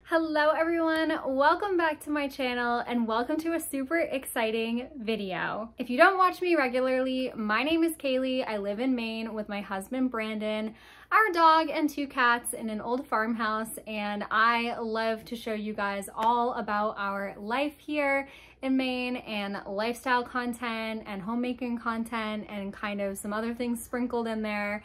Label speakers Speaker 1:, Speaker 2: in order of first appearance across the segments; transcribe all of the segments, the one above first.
Speaker 1: Hello everyone, welcome back to my channel and welcome to a super exciting video. If you don't watch me regularly, my name is Kaylee. I live in Maine with my husband Brandon, our dog and 2 cats in an old farmhouse, and I love to show you guys all about our life here in Maine and lifestyle content and homemaking content and kind of some other things sprinkled in there.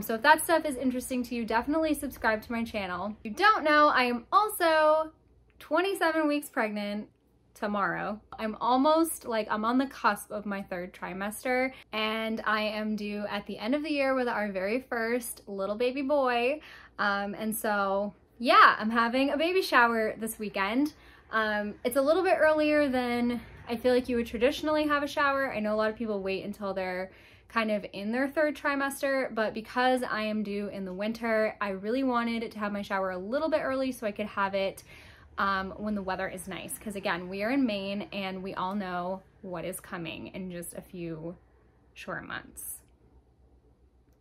Speaker 1: So if that stuff is interesting to you, definitely subscribe to my channel. If you don't know, I am also 27 weeks pregnant tomorrow. I'm almost I'm on the cusp of my 3rd trimester, and I am due at the end of the year with our very first little baby boy. And so yeah, I'm having a baby shower this weekend. It's a little bit earlier than I feel like you would traditionally have a shower. I know a lot of people wait until they're kind of in their 3rd trimester, but because I am due in the winter, I really wanted to have my shower a little bit early so I could have it when the weather is nice. Because again, we are in Maine and we all know what is coming in just a few short months.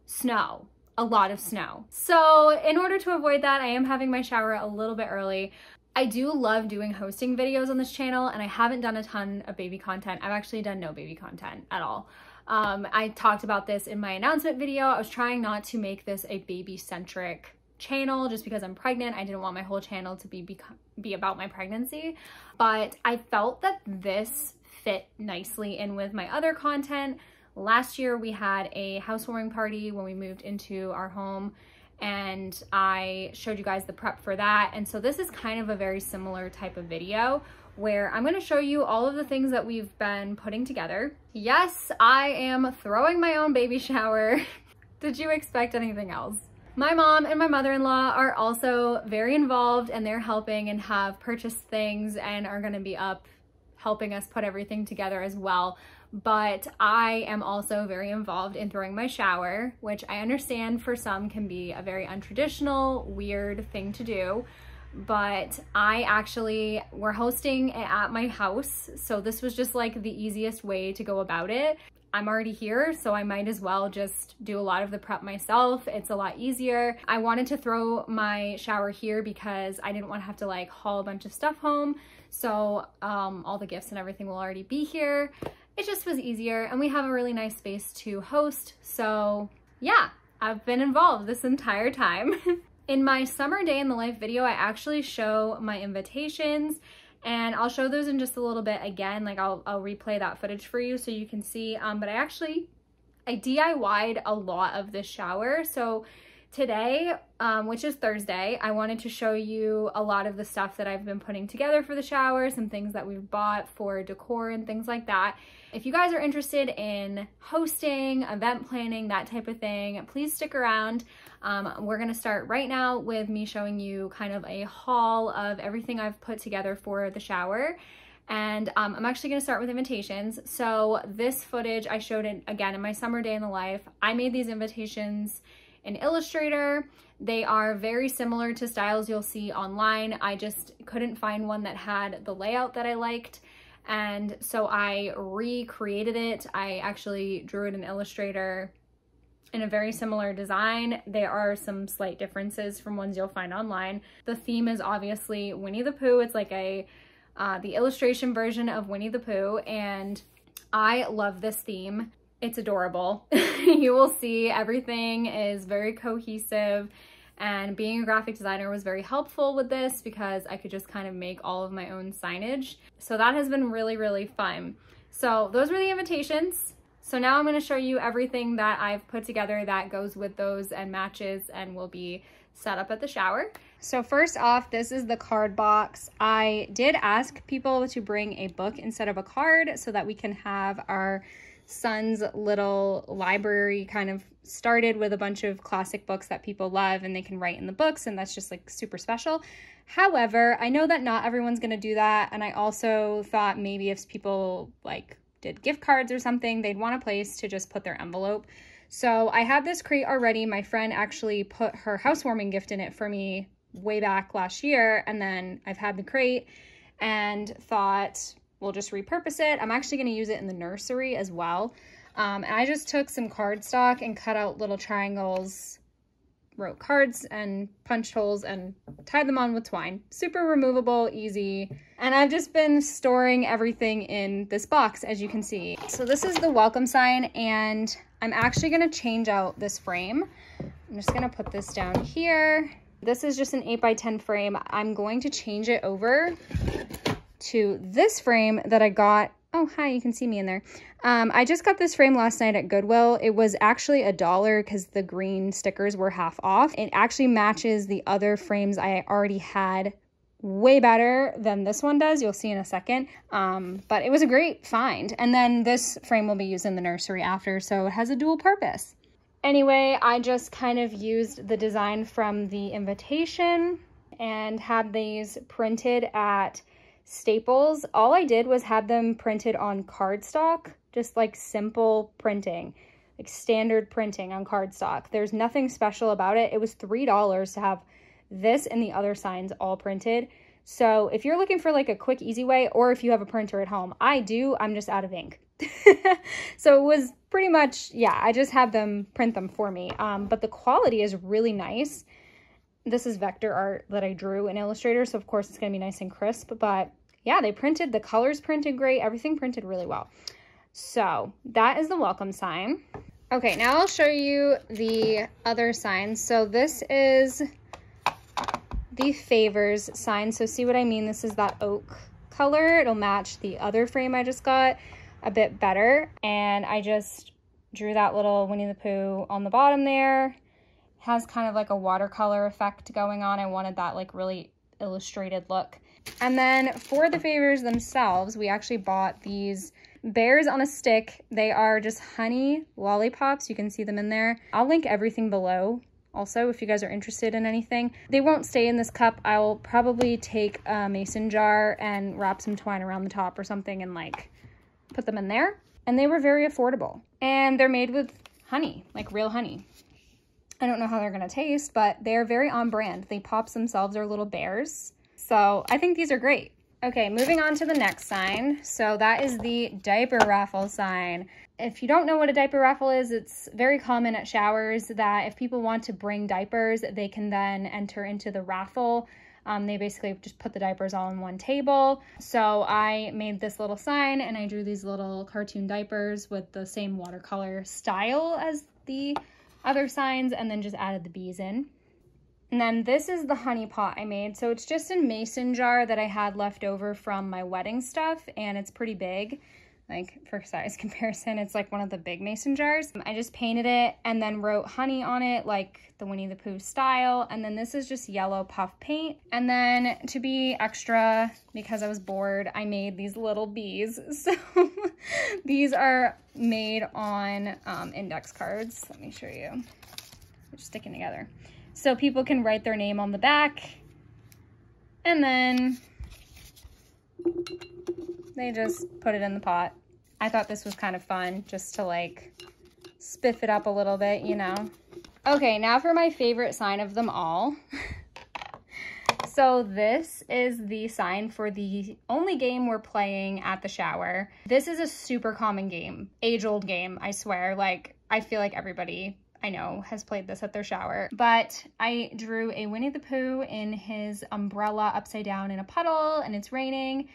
Speaker 1: Snow. A lot of snow. So in order to avoid that, I am having my shower a little bit early. I do love doing hosting videos on this channel, and I haven't done a ton of baby content. I've actually done no baby content at all. I talked about this in my announcement video. I was trying not to make this a baby-centric channel just because I'm pregnant. I didn't want my whole channel to be about my pregnancy, but I felt that this fit nicely in with my other content. Last year we had a housewarming party when we moved into our home, and I showed you guys the prep for that. And so this is kind of a very similar type of video where I'm gonna show you all of the things that we've been putting together. Yes, I am throwing my own baby shower. Did you expect anything else? My mom and my mother-in-law are also very involved, and they're helping and have purchased things and are gonna be up helping us put everything together as well. But I am also very involved in throwing my shower, which I understand for some can be a very untraditional, weird thing to do. But we're hosting it at my house, so this was just like the easiest way to go about it. I'm already here, so I might as well just do a lot of the prep myself. It's a lot easier. I wanted to throw my shower here because I didn't want to have to haul a bunch of stuff home, so all the gifts and everything will already be here. It just was easier, and we have a really nice space to host, so yeah, I've been involved this entire time. In my summer day in the life video, I actually show my invitations, and I'll show those in just a little bit again. I'll replay that footage for you so you can see, but I DIY'd a lot of this shower. So today, which is Thursday, I wanted to show you a lot of the stuff that I've been putting together for the shower, some things that we've bought for decor and things like that. If you guys are interested in hosting, event planning, that type of thing, please stick around. We're gonna start right now with me showing you kind of a haul of everything I've put together for the shower. And I'm actually gonna start with invitations. So this footage, I showed it again in my summer day in the life. I made these invitations in Illustrator. They are very similar to styles you'll see online. I just couldn't find one that had the layout that I liked. And so I recreated it. I actually drew it in Illustrator in a very similar design. There are some slight differences from ones you'll find online. The theme is obviously Winnie the Pooh. It's like the illustration version of Winnie the Pooh, and I love this theme. It's adorable. You will see everything is very cohesive, and being a graphic designer was very helpful with this because I could just kind of make all of my own signage. So that has been really, really fun. So those were the invitations. So now I'm going to show you everything that I've put together that goes with those and matches and will be set up at the shower. So first off, this is the card box. I did ask people to bring a book instead of a card so that we can have our son's little library kind of started with a bunch of classic books that people love, and they can write in the books, and that's just super special. However, I know that not everyone's going to do that, and I also thought maybe if people did gift cards or something, they'd want a place to just put their envelope. So I had this crate already. My friend actually put her housewarming gift in it for me way back last year, and then I've had the crate and thought we'll just repurpose it. I'm actually going to use it in the nursery as well. And I just took some cardstock and cut out little triangles wrote cards and punched holes and tied them on with twine. Super removable, easy. And I've just been storing everything in this box, as you can see. So this is the welcome sign, and I'm actually gonna change out this frame. I'm just gonna put this down here. This is just an 8x10 frame. I'm going to change it over to this frame that I got. Oh, hi, you can see me in there. I just got this frame last night at Goodwill. It was actually $1 because the green stickers were half off. It actually matches the other frames I already had way better than this one does. You'll see in a second. But it was a great find. And then this frame will be used in the nursery after, so it has a dual purpose. Anyway, I just kind of used the design from the invitation and had these printed at Staples. All I did was have them printed on cardstock, just like simple printing, like standard printing on cardstock. There's nothing special about it. It was $3 to have this and the other signs all printed. So if you're looking for like a quick, easy way, or if you have a printer at home, I do, I'm just out of ink. So it was pretty much, yeah, I just had them print them for me. But the quality is really nice. This is vector art that I drew in Illustrator, so of course it's gonna be nice and crisp, but yeah, they printed, the colors printed great, everything printed really well. So that is the welcome sign. Okay, now I'll show you the other signs. So this is the favors sign. So see what I mean? This is that oak color. It'll match the other frame I just got a bit better. And I just drew that little Winnie the Pooh on the bottom there. It has kind of like a watercolor effect going on. I wanted that like really illustrated look. And then for the favors themselves, we actually bought these bears on a stick. They are just honey lollipops. You can see them in there. I'll link everything below also if you guys are interested in anything. They won't stay in this cup. I'll probably take a mason jar and wrap some twine around the top or something and like put them in there. And they were very affordable. And they're made with honey, like real honey. I don't know how they're gonna taste, but they're very on brand. They pops themselves are little bears. So I think these are great. Okay, moving on to the next sign. So that is the diaper raffle sign. If you don't know what a diaper raffle is, it's very common at showers that if people want to bring diapers, they can then enter into the raffle. They basically just put the diapers all on one table. So I made this little sign and I drew these little cartoon diapers with the same watercolor style as the other signs and then just added the bees in. And then this is the honey pot I made. So it's just a mason jar that I had left over from my wedding stuff, and it's pretty big. Like for size comparison, it's like one of the big mason jars. I just painted it and then wrote honey on it like the Winnie the Pooh style. And then this is just yellow puff paint. And then to be extra, because I was bored, I made these little bees. So these are made on index cards. Let me show you. They're just sticking together. So people can write their name on the back and then they just put it in the pot. I thought this was kind of fun just to like spiff it up a little bit, you know. Okay, now for my favorite sign of them all. So this is the sign for the only game we're playing at the shower. This is a super common game, age-old game, I swear. Like, I feel like everybody I know has played this at their shower. But I drew a Winnie the Pooh in his umbrella upside down in a puddle and it's raining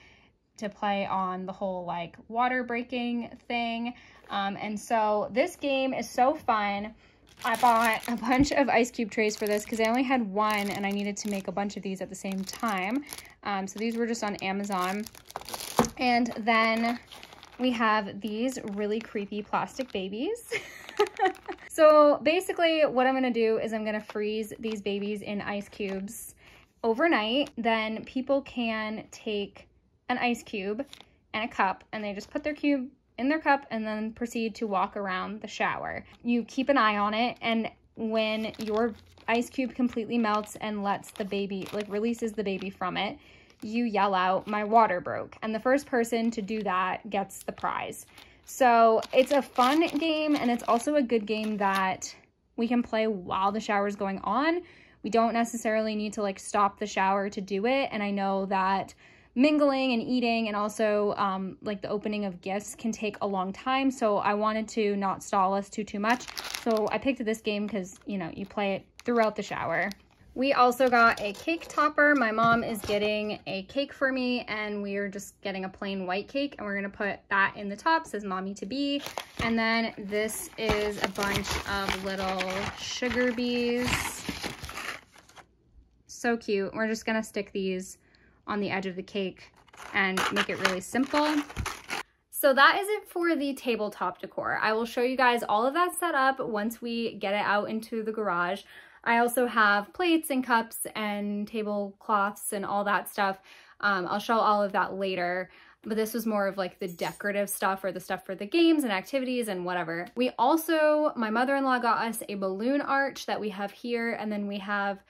Speaker 1: to play on the whole like water breaking thing. And so this game is so fun. I bought a bunch of ice cube trays for this because I only had one and I needed to make a bunch of these at the same time. So these were just on Amazon. And then we have these really creepy plastic babies. So basically what I'm gonna do is I'm gonna freeze these babies in ice cubes overnight. Then people can take an ice cube and a cup and they just put their cube in their cup and then proceed to walk around the shower. You keep an eye on it, and when your ice cube completely melts and lets the baby, like releases the baby from it, you yell out, "My water broke." And the first person to do that gets the prize. So it's a fun game, and it's also a good game that we can play while the shower is going on. We don't necessarily need to like stop the shower to do it. And I know that mingling and eating and also like the opening of gifts can take a long time. So I wanted to not stall us too much. So I picked this game because, you know, you play it throughout the shower. We also got a cake topper. My mom is getting a cake for me, and we are just getting a plain white cake, and we're gonna put that in the top. It says mommy to be. And then this is a bunch of little sugar bees. So cute. We're just gonna stick these on the edge of the cake and make it really simple. So that is it for the tabletop decor. I will show you guys all of that set up once we get it out into the garage. I also have plates and cups and tablecloths and all that stuff. I'll show all of that later, but this was more of like the decorative stuff or the stuff for the games and activities and whatever. We also, my mother-in-law got us a balloon arch that we have here, and then we have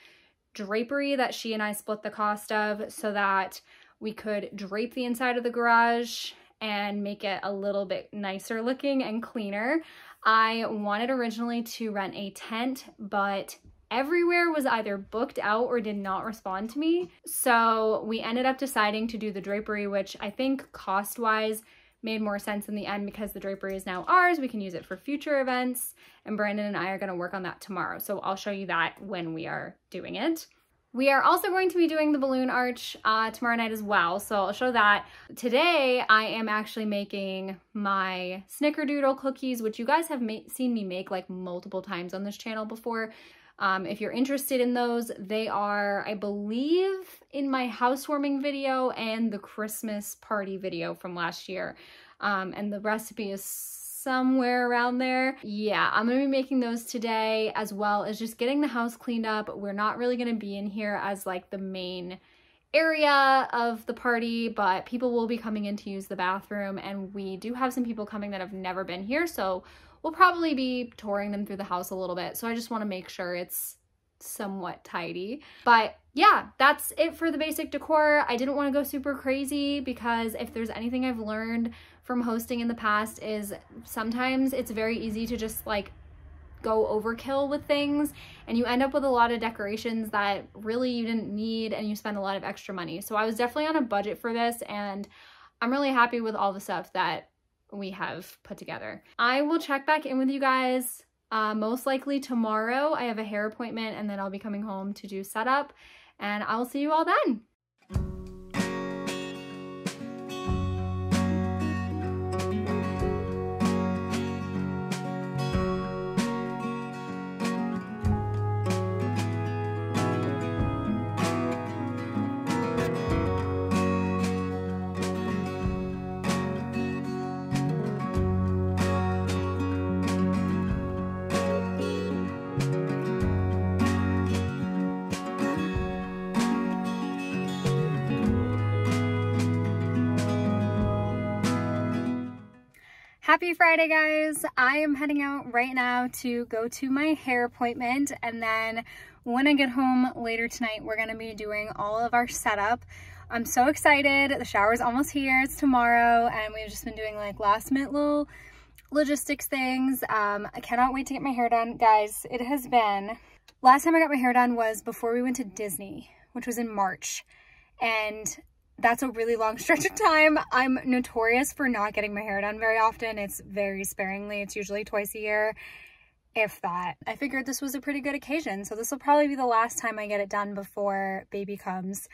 Speaker 1: drapery that she and I split the cost of so that we could drape the inside of the garage and make it a little bit nicer looking and cleaner. I wanted originally to rent a tent, but everywhere was either booked out or did not respond to me. So we ended up deciding to do the drapery, which I think cost-wise made more sense in the end because the drapery is now ours. We can use it for future events, and Brandon and I are gonna work on that tomorrow. So I'll show you that when we are doing it. We are also going to be doing the balloon arch tomorrow night as well, so I'll show that. Today, I am actually making my snickerdoodle cookies, which you guys have seen me make like multiple times on this channel before. If you're interested in those, they are, I believe, in my housewarming video and the Christmas party video from last year. And the recipe is somewhere around there. Yeah, I'm gonna be making those today, as well as just getting the house cleaned up. We're not really gonna be in here as like the main area of the party, but people will be coming in to use the bathroom, and we do have some people coming that have never been here, so we'll probably be touring them through the house a little bit. So I just want to make sure it's somewhat tidy. But yeah, that's it for the basic decor. I didn't want to go super crazy because if there's anything I've learned from hosting in the past is sometimes it's very easy to just like go overkill with things, and you end up with a lot of decorations that really you didn't need, and you spend a lot of extra money. So I was definitely on a budget for this, and I'm really happy with all the stuff that we have put together. I will check back in with you guys most likely tomorrow. I have a hair appointment, and then I'll be coming home to do setup, and I'll see you all then. Happy Friday, guys. I am heading out right now to go to my hair appointment, and then when I get home later tonight, we're gonna be doing all of our setup. I'm so excited. The shower's almost here. It's tomorrow, and we've just been doing like last minute little logistics things. I cannot wait to get my hair done. Guys, it has been, last time I got my hair done was before we went to Disney, which was in March, and that's a really long stretch of time. I'm notorious for not getting my hair done very often. It's very sparingly. It's usually twice a year, if that. I figured this was a pretty good occasion, so this will probably be the last time I get it done before baby comes.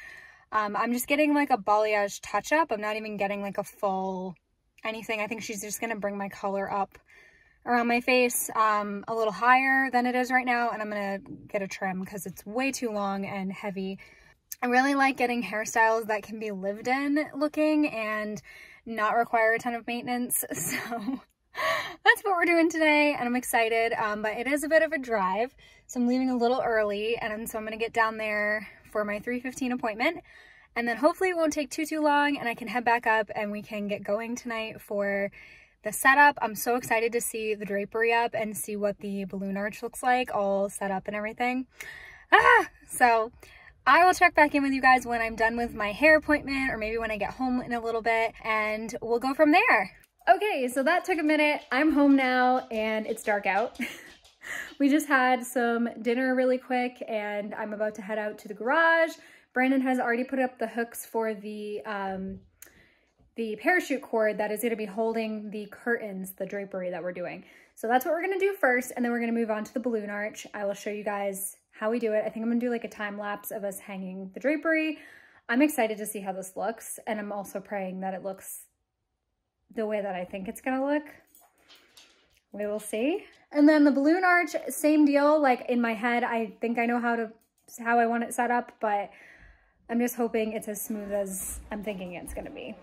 Speaker 1: I'm just getting like a balayage touch-up. I'm not even getting like a full anything. I think she's just gonna bring my color up around my face a little higher than it is right now, and I'm gonna get a trim because it's way too long and heavy. I really like getting hairstyles that can be lived in looking and not require a ton of maintenance. So that's what we're doing today, and I'm excited. But it is a bit of a drive, so I'm leaving a little early, and so I'm gonna get down there for my 3:15 appointment, and then hopefully it won't take too long, and I can head back up and we can get going tonight for the setup. I'm so excited to see the drapery up and see what the balloon arch looks like, all set up and everything. So I will check back in with you guys when I'm done with my hair appointment, or maybe when I get home in a little bit, and we'll go from there. Okay, so that took a minute. I'm home now and it's dark out. We just had some dinner really quick, and I'm about to head out to the garage. Brandon has already put up the hooks for the parachute cord that is going to be holding the curtains, the drapery that we're doing. So that's what we're going to do first, and then we're going to move on to the balloon arch. I will show you guys how we do it. I think I'm gonna do like a time lapse of us hanging the drapery. I'm excited to see how this looks, and I'm also praying that it looks the way that I think it's gonna look. We will see. And then the balloon arch, same deal. Like in my head, I think I know how I want it set up, but I'm just hoping it's as smooth as I'm thinking it's gonna be.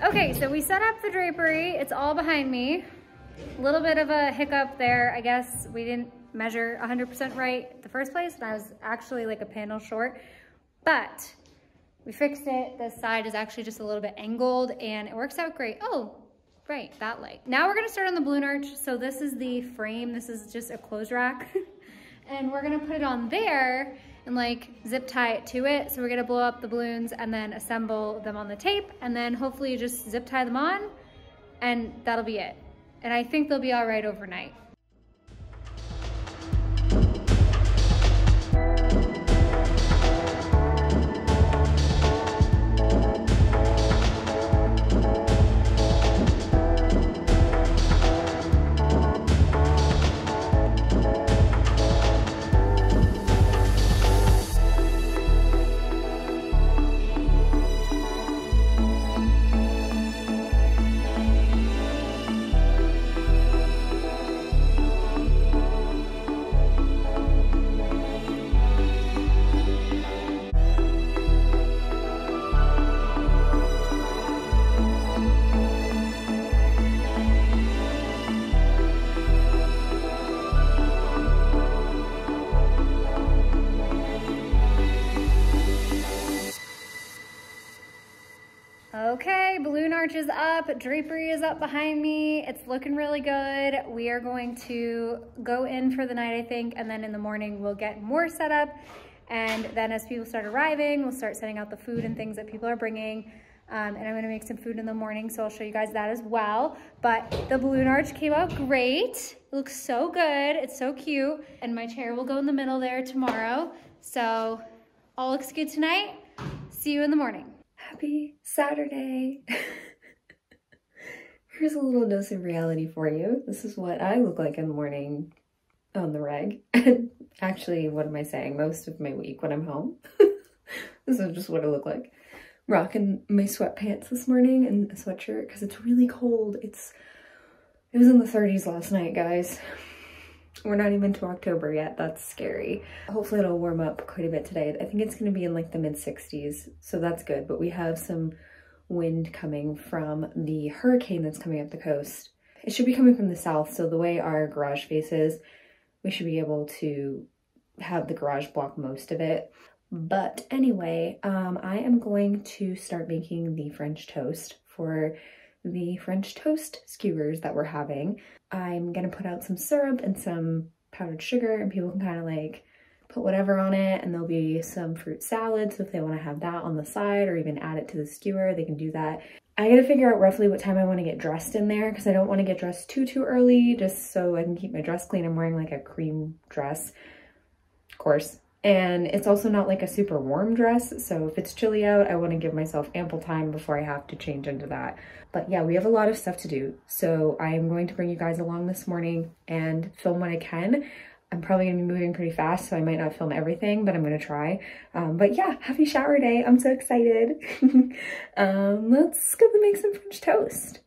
Speaker 1: Okay, so we set up the drapery. It's all behind me. A little bit of a hiccup there. I guess we didn't measure 100% right the first place, and I was actually like a panel short, but we fixed it. This side is actually just a little bit angled, and it works out great. Oh, right, that light. Now we're gonna start on the balloon arch. So this is the frame. This is just a clothes rack. And we're gonna put it on there and like zip tie it to it. So we're gonna blow up the balloons and then assemble them on the tape, and then hopefully just zip tie them on, and that'll be it. And I think they'll be all right overnight. Okay, balloon arch is up, drapery is up behind me. It's looking really good. We are going to go in for the night, I think, and then in the morning we'll get more set up. And then as people start arriving, we'll start setting out the food and things that people are bringing. And I'm gonna make some food in the morning, so I'll show you guys that as well. But the balloon arch came out great. It looks so good, it's so cute. And my chair will go in the middle there tomorrow. So all looks good tonight. See you in the morning.
Speaker 2: Happy Saturday. Here's a little dose of reality for you. This is what I look like in the morning on the reg. Actually, what am I saying? Most of my week when I'm home. This is just what I look like. Rocking my sweatpants this morning and a sweatshirt because it's really cold. It was in the 30s last night, guys. We're not even to October yet. That's scary. Hopefully it'll warm up quite a bit today. I think it's going to be in like the mid 60s, so that's good. But we have some wind coming from the hurricane that's coming up the coast. It should be coming from the south, so the way our garage faces, we should be able to have the garage block most of it. But anyway, I am going to start making the French toast for the French toast skewers that we're having. I'm gonna put out some syrup and some powdered sugar, and people can kind of like put whatever on it, and there'll be some fruit salad, so if they want to have that on the side or even add it to the skewer, they can do that. I gotta figure out roughly what time I want to get dressed in there, because I don't want to get dressed too early, just so I can keep my dress clean. I'm wearing like a cream dress. Of course, And it's also not like a super warm dress, so if it's chilly out, I want to give myself ample time before I have to change into that. But yeah, we have a lot of stuff to do, so I am going to bring you guys along this morning and film what I can. I'm probably gonna be moving pretty fast, so I might not film everything, but I'm gonna try. But yeah, happy shower day. I'm so excited. Let's go make some French toast.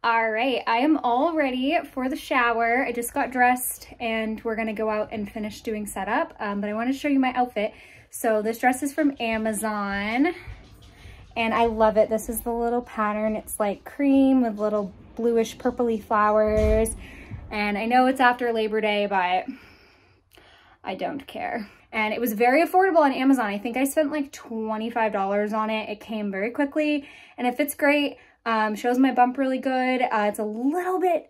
Speaker 1: All right, I am all ready for the shower. I just got dressed and we're gonna go out and finish doing setup, but I wanna show you my outfit. So this dress is from Amazon and I love it. This is the little pattern. It's like cream with little bluish purpley flowers. And I know it's after Labor Day, but I don't care. And it was very affordable on Amazon. I think I spent like $25 on it. It came very quickly and it fits great. Shows my bump really good. It's a little bit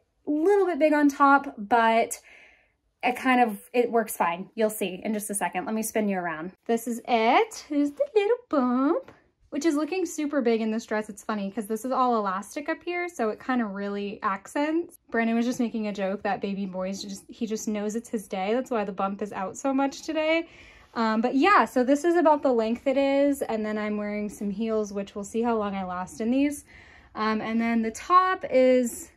Speaker 1: big on top, but it works fine. You'll see in just a second. Let me spin you around. This is it. Here's the little bump, which is looking super big in this dress. It's funny because this is all elastic up here, so it kind of really accents. Brandon was just making a joke that baby boys he just knows it's his day. That's why the bump is out so much today. But yeah, so this is about the length it is, and then I'm wearing some heels, which we'll see how long I last in these. And then the top is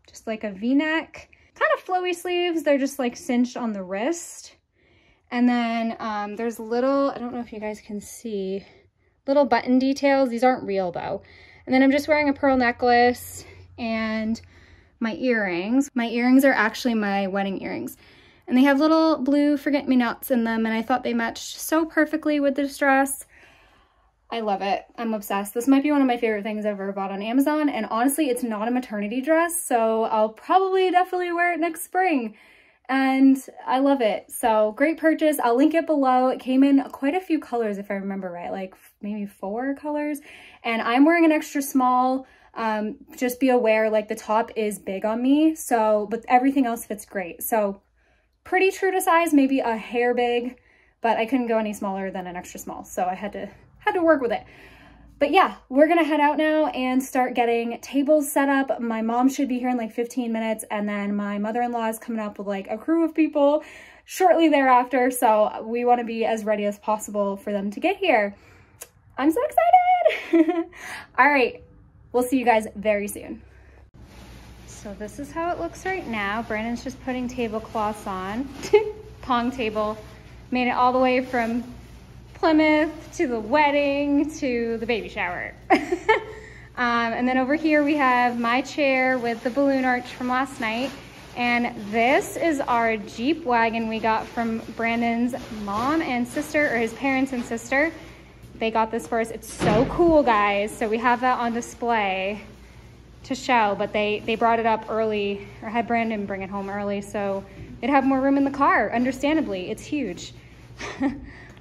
Speaker 1: just like a V-neck, kind of flowy sleeves. They're just like cinched on the wrist. And then there's little, I don't know if you guys can see, little button details. These aren't real though. And then I'm just wearing a pearl necklace and my earrings. My earrings are actually my wedding earrings. And they have little blue forget-me-nots in them, and I thought they matched so perfectly with this dress. I love it. I'm obsessed. This might be one of my favorite things I've ever bought on Amazon, and honestly, it's not a maternity dress, so I'll probably definitely wear it next spring, and I love it. So great purchase. I'll link it below. It came in quite a few colors, if I remember right, like maybe 4 colors, and I'm wearing an extra small. Just be aware, like the top is big on me, so, but everything else fits great. So pretty true to size, maybe a hair big, but I couldn't go any smaller than an extra small, so I had to work with it. But yeah, we're gonna head out now and start getting tables set up. My mom should be here in like 15 minutes, and then my mother-in-law is coming up with like a crew of people shortly thereafter, so we want to be as ready as possible for them to get here. I'm so excited. All right, we'll see you guys very soon. So this is how it looks right now. Brandon's just putting tablecloths on. Pong table. Made it all the way from Plymouth to the wedding to the baby shower. And then over here we have my chair with the balloon arch from last night. And this is our Jeep wagon we got from Brandon's mom and sister, or his parents and sister. They got this for us. It's so cool, guys. So we have that on display to show, but they brought it up early, or had Brandon bring it home early, so they'd have more room in the car. Understandably, it's huge.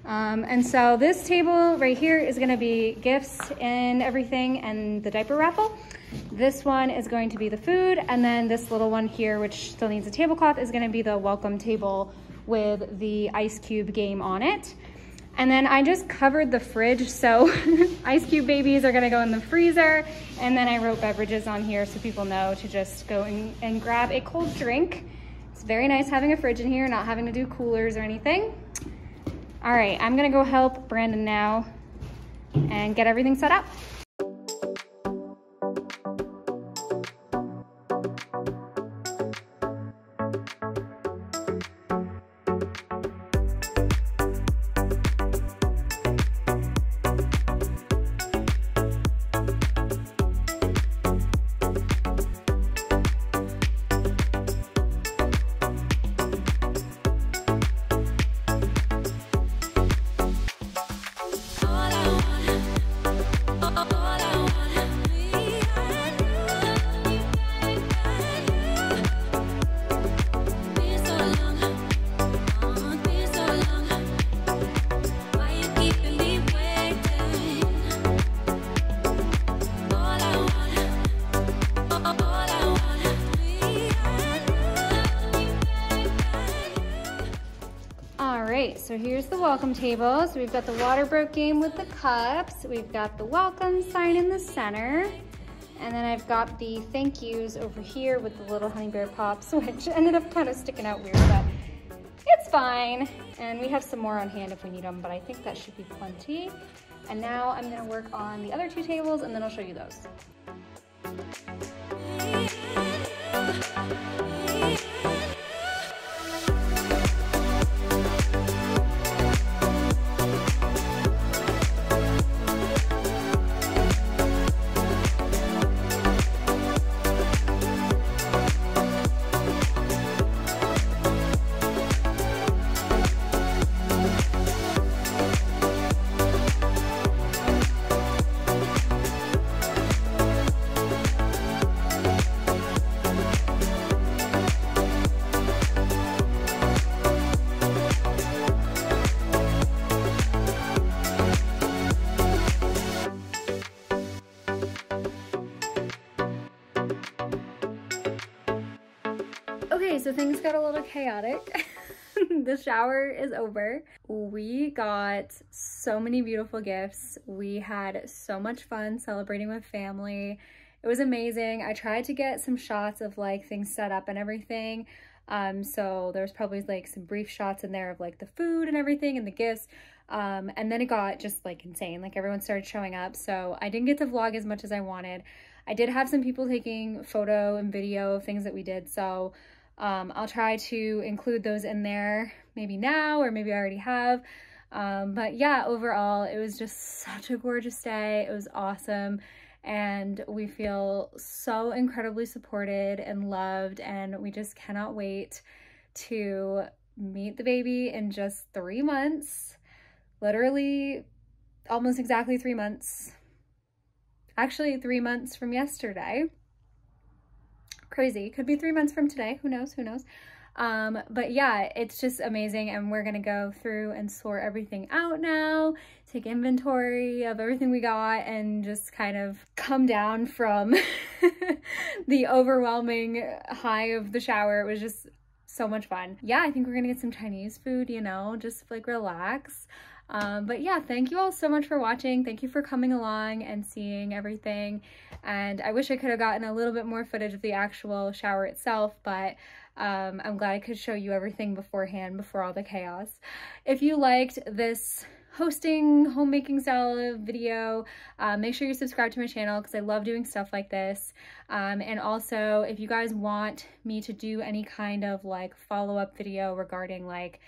Speaker 1: And so this table right here is gonna be gifts and everything, and the diaper raffle. This one is going to be the food, and then this little one here, which still needs a tablecloth, is gonna be the welcome table with the ice cube game on it. And then I just covered the fridge, so ice cube babies are gonna go in the freezer, and then I wrote beverages on here so people know to just go and grab a cold drink. It's very nice having a fridge in here, not having to do coolers or anything. All right, I'm gonna go help Brandon now and get everything set up.
Speaker 3: All I want
Speaker 1: so here's the welcome table. So we've got the water broke game with the cups. We've got the welcome sign in the center. And then I've got the thank yous over here with the little honey bear pops, which ended up kind of sticking out weird, but it's fine. And we have some more on hand if we need them, but I think that should be plenty. And now I'm gonna work on the other two tables and then I'll show you those. Okay, so things got a little chaotic. The shower is over. We got so many beautiful gifts. We had so much fun celebrating with family. It was amazing. I tried to get some shots of like things set up and everything. So there's probably like some brief shots in there of like the food and everything and the gifts. And then it got just like insane. Like everyone started showing up. So I didn't get to vlog as much as I wanted. I did have some people taking photo and video of things that we did. So I'll try to include those in there maybe now, or maybe I already have. But yeah, overall, it was just such a gorgeous day. It was awesome. And we feel so incredibly supported and loved. And we just cannot wait to meet the baby in just 3 months. Literally almost exactly 3 months. Actually, 3 months from yesterday. Crazy. Could be 3 months from today. Who knows? Who knows? But yeah, it's just amazing. And we're going to go through and sort everything out now, take inventory of everything we got, and just kind of come down from the overwhelming high of the shower. It was just so much fun. Yeah, I think we're going to get some Chinese food, you know, just like relax. But yeah, thank you all so much for watching. Thank you for coming along and seeing everything. And I wish I could have gotten a little bit more footage of the actual shower itself, but I'm glad I could show you everything beforehand, before all the chaos. If you liked this hosting, homemaking style video, make sure you subscribe to my channel because I love doing stuff like this. And also, if you guys want me to do any kind of like follow-up video regarding like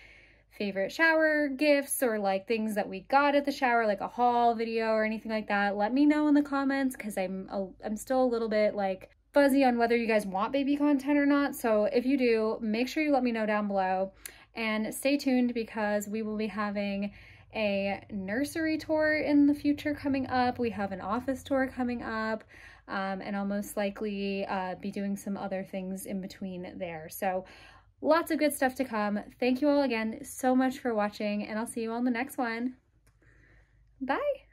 Speaker 1: favorite shower gifts or like things that we got at the shower, like a haul video or anything like that, let me know in the comments because I'm still a little bit like fuzzy on whether you guys want baby content or not. So if you do, make sure you let me know down below, and stay tuned because we will be having a nursery tour in the future coming up. We have an office tour coming up, and I'll most likely be doing some other things in between there. So lots of good stuff to come. Thank you all again so much for watching, and I'll see you on the next one. Bye.